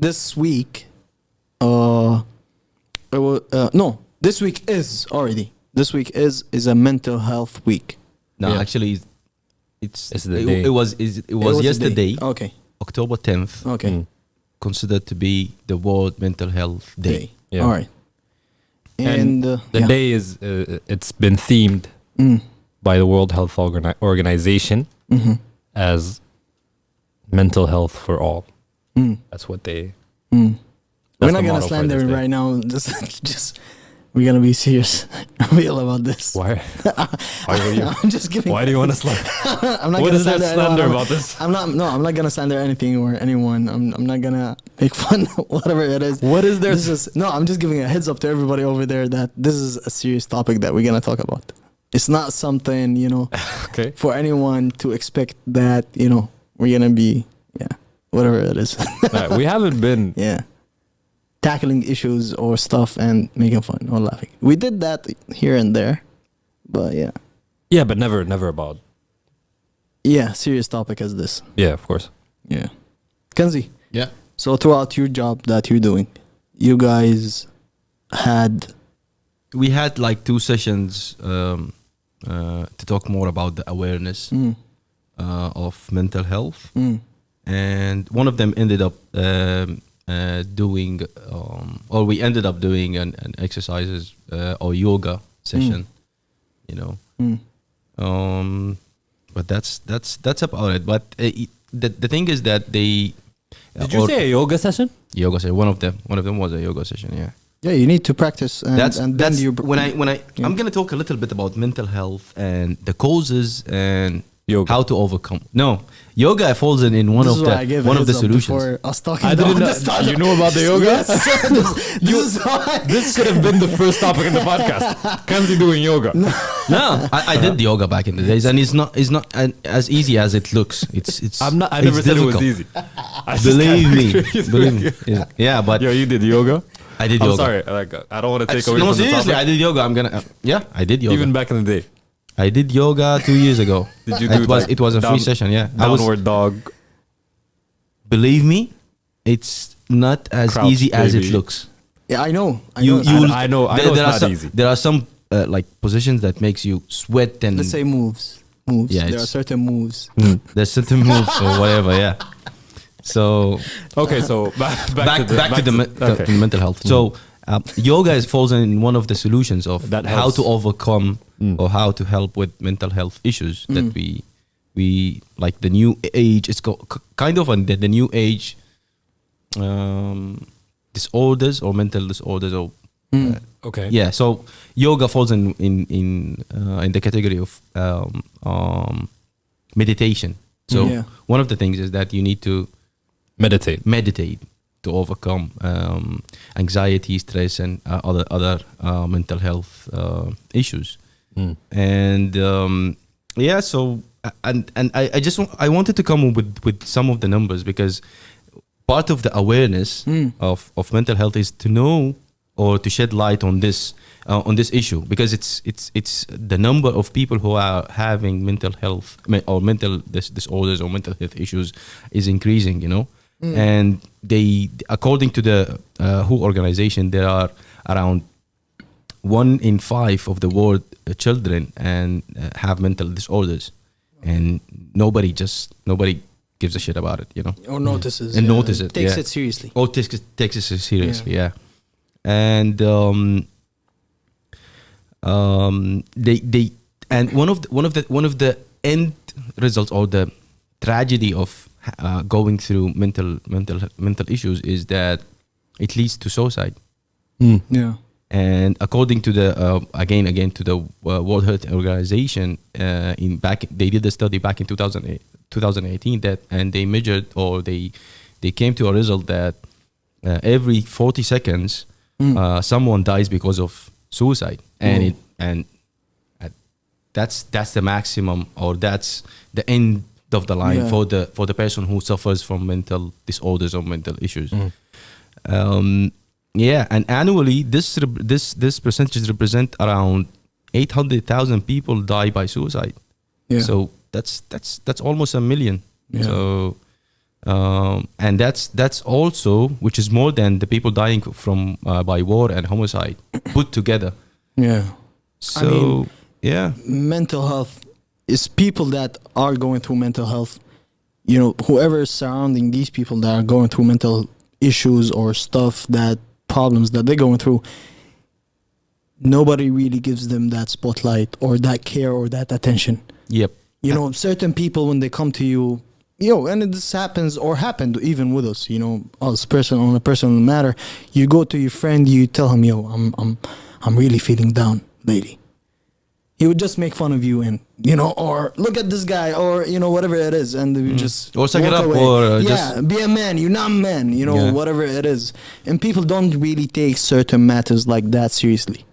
this week, no, this week is already. This week is a mental health week. No, Yeah. actually, It's the day. it was yesterday, Okay. October 10th, Okay. considered to be the World Mental Health Day. Yeah. All right. And And, the yeah. day is it's been themed by the World Health Organization Mm-hmm. as mental health for all. Mm. That's what they. Mm. We're That's not the gonna motto for slander this him day. right now. Just we're gonna be serious, real about this. Why? I'm just kidding. Why do you want to slander? I'm not What gonna is there slander anyone. about this? I'm not gonna slander anything or anyone. I'm not gonna make fun whatever it is. What is there? I'm just giving a heads up to everybody over there that this is a serious topic that we're gonna talk about. It's not something, Okay. for anyone to expect that, we're gonna be whatever it is. We haven't been. Yeah. Tackling issues or stuff and making fun or laughing. We did that here and there. But yeah. Yeah, but never about. Yeah, serious topic as this. Yeah, of course. Yeah. Kanzi, Yeah. so throughout your job that you're doing, you guys had We had like 2 sessions to talk more about the awareness of mental health. And one of them ended up doing, or we ended up doing an exercises or yoga session, but that's about it. But the thing is that they Did you say a yoga session? yoga session? One of them was a yoga session. Yeah. yeah, you need to practice and That's then that's you when I'm gonna talk a little bit about mental health and the causes and Yoga. how to overcome. No, yoga falls in one This of is why I gave a the heads up solutions. before us talking I about didn't know. this topic. You know about the yoga? Yes. this is why. This should have been the first topic in the podcast. Kanzi doing yoga. No, I did yoga back in the days, and it's not as easy as it looks. It's. I it's never said difficult. it was easy. I just Believe can't me, agree with believe you. me. Yeah, but Yo, you did yoga? I did I'm yoga. sorry. Like, I don't want to take away No, from the seriously, topic. I did yoga. I'm gonna. I did yoga. Even back in the day. I did yoga 2 years ago. Did you do it was a free session. Yeah, downward dog? Believe me, it's not as Crouch, easy as it baby. looks. Yeah, I know. I know it's not some, easy. There are some like positions that makes you sweat and Let's say moves. Yeah, there are certain moves. there's certain moves or whatever. Yeah. So Okay, so back to the mental health. So yoga falls in one of the solutions of That how helps. to overcome or how to help with mental health issues that we like the new age. It's kind of the new age disorders or mental disorders or Okay. yeah. So yoga falls in the category of meditation. So Yeah. one of the things is that you need to meditate to overcome anxiety, stress, and other mental health issues. And yeah, so and I wanted to come up with some of the numbers because part of the awareness of mental health is to know or to shed light on this issue, because it's the number of people who are having mental health or mental disorders or mental health issues is increasing, and they, according to the WHO organization, there are around 1 in 5 of the world children and have mental disorders, and nobody gives a shit about it, Or notices. And notice it, Takes yeah. it seriously. or takes it seriously, yeah. And they and one of the end results or the tragedy of going through mental issues is that it leads to suicide. Yeah. And according to the again to the World Health Organization, they did a study back in 2018 that, and they measured, or they came to a result that every 40 seconds someone dies because of suicide, and that's the maximum, or that's the end of the line for the person who suffers from mental disorders or mental issues. Yeah, and annually this percentage represent around 800,000 people die by suicide. Yeah. So that's almost 1 million. Yeah. So And that's also, which is more than the people dying from by war and homicide put together. Yeah. So mean, yeah, mental health is people that are going through mental health. You know, whoever is surrounding these people that are going through mental issues or stuff, that problems that they're going through, nobody really gives them that spotlight or that care or that attention. yep. You know, certain people, when they come to you, and this happens or happened even with us, us on a personal matter, you go to your friend, you tell him, I'm really feeling down lately. He would just make fun of you and, or look at this guy or, whatever it is. And you just Or suck it walk up away. or be a man. You're not a man, Yeah. whatever it is. And people don't really take certain matters like that seriously.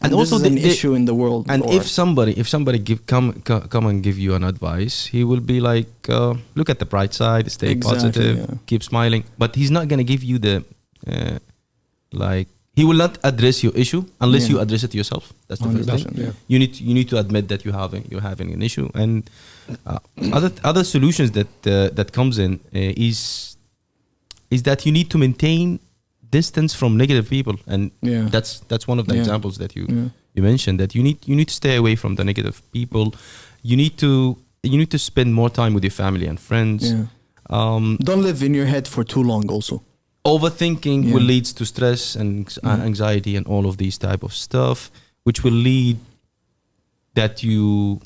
And also this is an issue in the world. And if somebody come and give you an advice, he will be like, look at the bright side, stay Exactly, positive, yeah. keep smiling. But he's not gonna give you the he will not address your issue unless Yeah. you address it yourself. That's the first 100%, thing. yeah. You need to admit that you're having an issue, and other solutions that comes in is that you need to maintain distance from negative people, and Yeah. that's one of the Yeah. examples that you Yeah. you mentioned, that you need to stay away from the negative people. You need to spend more time with your family and friends. Yeah. Don't live in your head for too long also. Overthinking Yeah. will lead to stress and anxiety and all of these type of stuff, which will lead that you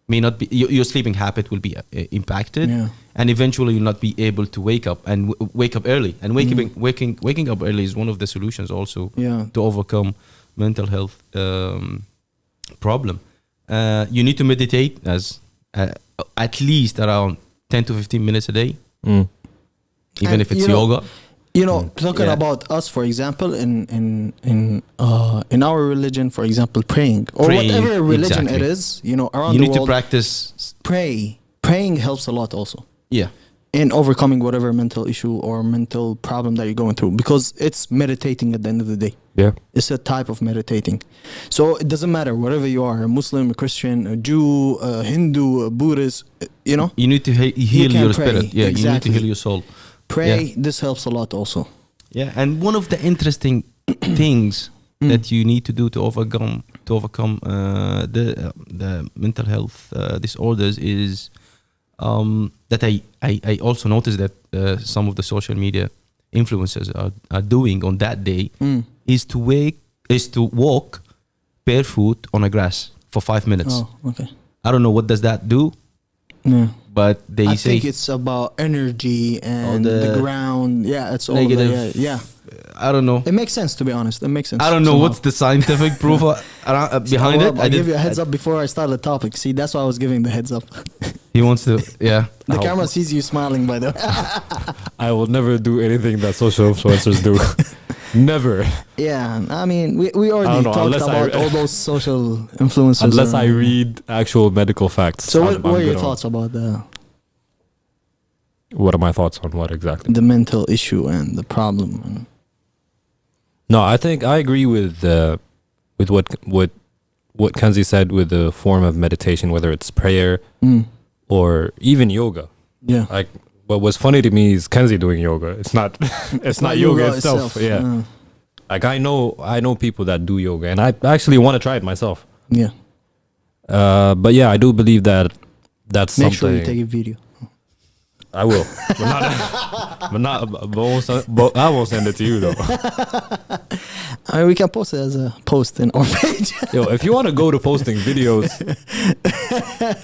may not be your sleeping habit will be impacted, Yeah. and eventually you'll not be able to wake up and wake up early. And waking up early is one of the solutions also Yeah. to overcome mental health problem. You need to meditate as at least around 10 to 15 minutes a day, even And, if it's yoga. Talking Yeah. about us, for example, in our religion, for example, praying or Praying, whatever religion exactly. it is, around You the need to world, practice. praying helps a lot also Yeah. in overcoming whatever mental issue or mental problem that you're going through, because it's meditating at the end of the day. Yeah. It's a type of meditating. So it doesn't matter whatever you are, a Muslim, a Christian, a Jew, a Hindu, a Buddhist, You need to heal can your pray. spirit. Yeah, you need Exactly. to heal your soul. pray. This helps a lot also. Yeah, and one of the interesting things that you need to do to overcome the mental health disorders is that I also noticed that some of the social media influencers are doing on that day is to walk barefoot on a grass for 5 minutes. Oh, okay. I don't know what does that do, Yeah. but they I say think it's about energy and the the ground. Yeah, it's all negative- yeah. I don't know. It makes sense, to be honest. It makes sense. I don't know somehow. what's the scientific proof behind it. I give you a heads up before I start the topic. See, that's why I was giving the heads up. He wants to, yeah. The camera sees you smiling, by the way. I will never do anything that social influencers do. Never. Yeah, I mean, we already I don't know, talked unless I- about all those social influencers. Unless I around. read actual medical facts. So, what I'm are your good on- thoughts about What are my thoughts on what exactly? the mental issue and the problem? No, I think I agree with what Kanzi said with the form of meditation, whether it's prayer or even yoga. Yeah, Like, what was funny to me is Kanzi doing yoga. It's not it's not yoga itself. Yeah. Like I know people that do yoga, and I actually want to try it myself. yeah. But yeah, I do believe that that's Make something. sure you take a video. I will, but I won't send it to you though. I mean, we can post it as a post in our page. Yo, if you want to go to posting videos,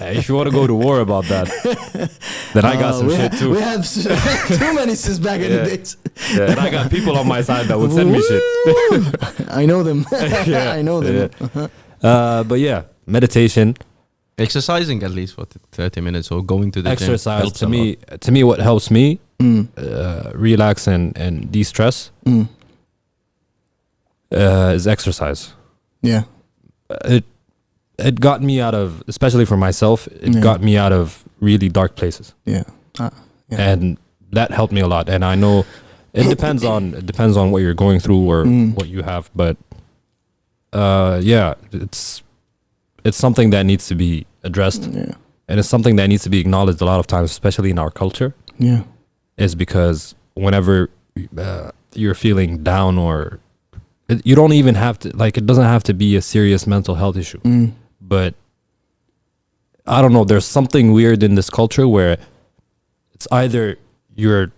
if you want to go to war about that, then I got some shit too. We have too many since back in the Yeah. days. Yeah, and I got people on my side that would send me shit. I know them. Yeah, I know them. yeah. But yeah, meditation, Exercising at least for 30 minutes or going to the gym exercise. helps To a lot. me, what helps me relax and de-stress is exercise. Yeah. It got me out of, especially for myself, it Yeah. got me out of really dark places. Yeah. Yeah. And that helped me a lot. And I know it depends on what you're going through or what you have, but yeah, it's something that needs to be addressed, Yeah. and it's something that needs to be acknowledged a lot of times, especially in our culture. Yeah. is because whenever you're feeling down, or you don't even have to, like, it doesn't have to be a serious mental health issue, but I don't know, there's something weird in this culture where it's either you're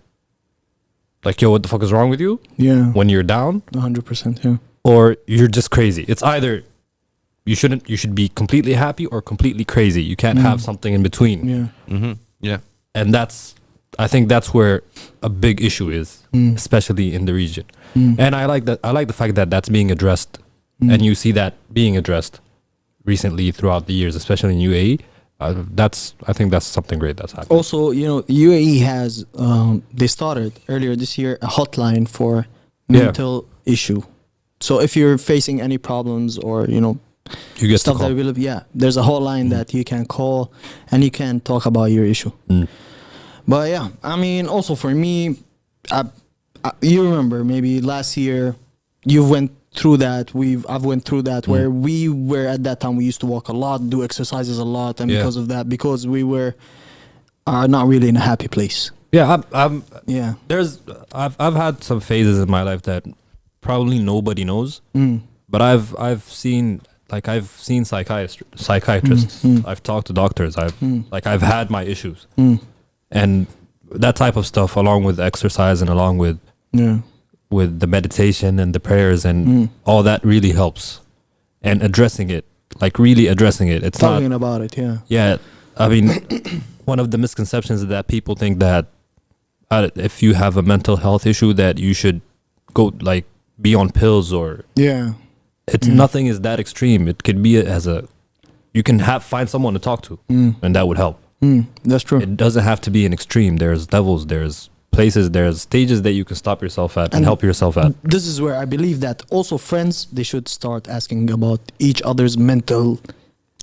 like, yo, what the fuck is wrong with you? Yeah. When you're down, 100%. Yeah. or you're just crazy. It's either you should be completely happy or completely crazy. You can't have something in between. Yeah. Mm-hmm. Yeah. And I think that's where a big issue is, especially in the region. And I like the fact that that's being addressed, and you see that being addressed recently throughout the years, especially in UAE. I think that's something great that's happening. Also, UAE has they started earlier this year a hotline for mental issue. So if you're facing any problems or You get stuff to call. that will, there's a hotline that you can call and you can talk about your issue. But yeah, I mean, also for me, you remember maybe last year you went through that. I've went through that where we were at that time. We used to walk a lot, do exercises a lot, and because of that, because we were not really in a happy place. Yeah, I'm Yeah. I've had some phases in my life that probably nobody knows, but I've seen psychiatrists. I've talked to doctors. I've had my issues, and that type of stuff, along with exercise and along with the meditation and the prayers and all that, really helps. And addressing it, like really addressing it. It's Talking not about it. Yeah. Yeah, I mean, one of the misconceptions is that people think that if you have a mental health issue that you should go like be on pills, or Yeah. it's nothing is that extreme. It could be you can find someone to talk to, and that would help. That's true. It doesn't have to be an extreme. There's levels, there's places, there's stages that you can stop yourself at and help yourself at. This is where I believe that also friends, they should start asking about each other's mental.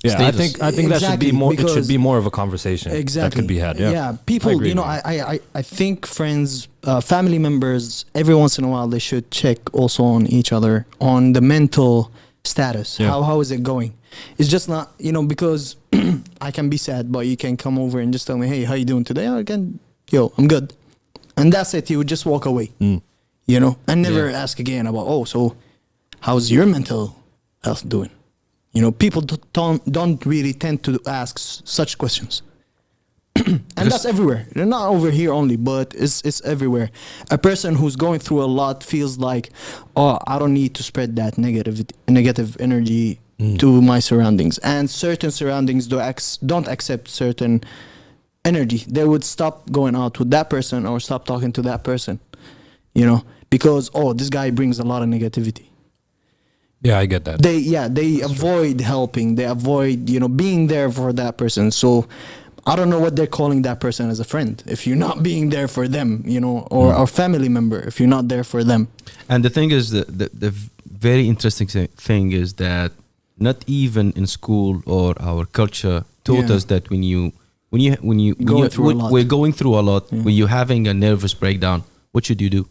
Yeah, Status. I think that should be Exactly, more. It should because- be more of a conversation that could be had. Yeah, People, I agree with you. I think friends, family members, every once in a while they should check also on each other on the mental status. Yeah. How is it going? It's just not, because I can be sad, but you can come over and just tell me, hey, how you doing today? I'm good, and that's it. You would just walk away, and never ask again about, so how's your mental health doing? People don't really tend to ask such questions. And that's everywhere. They're not over here only, but it's everywhere. A person who's going through a lot feels like, I don't need to spread that negative energy to my surroundings. And certain surroundings don't accept certain energy. They would stop going out with that person or stop talking to that person, because this guy brings a lot of negativity. Yeah, I get that. They avoid helping. They avoid being there for that person. So I don't know what they're calling that person as a friend if you're not being there for them, or a family member if you're not there for them. And the thing is, the very interesting thing is that not even in school or our culture taught us that when we're going through a lot, when you're having a nervous breakdown, what should you do?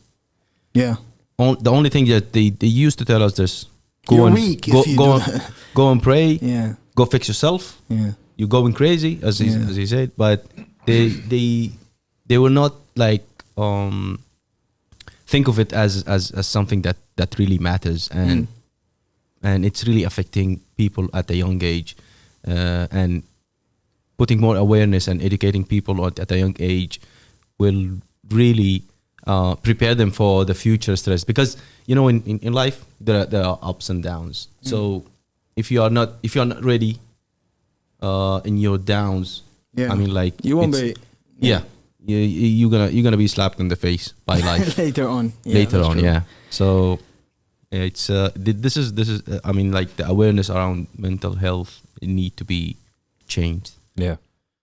Yeah. The only thing that they used to tell us is You're weak if you do that. go and pray. Yeah. Go fix yourself. Yeah. You're going crazy, as he said, but they will not like think of it as something that really matters, and it's really affecting people at a young age, and putting more awareness and educating people at a young age will really prepare them for the future stress, because in life there are ups and downs. So if you are not ready in your downs, I mean, like, you won't be. you're gonna be slapped in the face by life later on. later on. Yeah. So it's this is I mean, like, the awareness around mental health need to be changed. Yeah.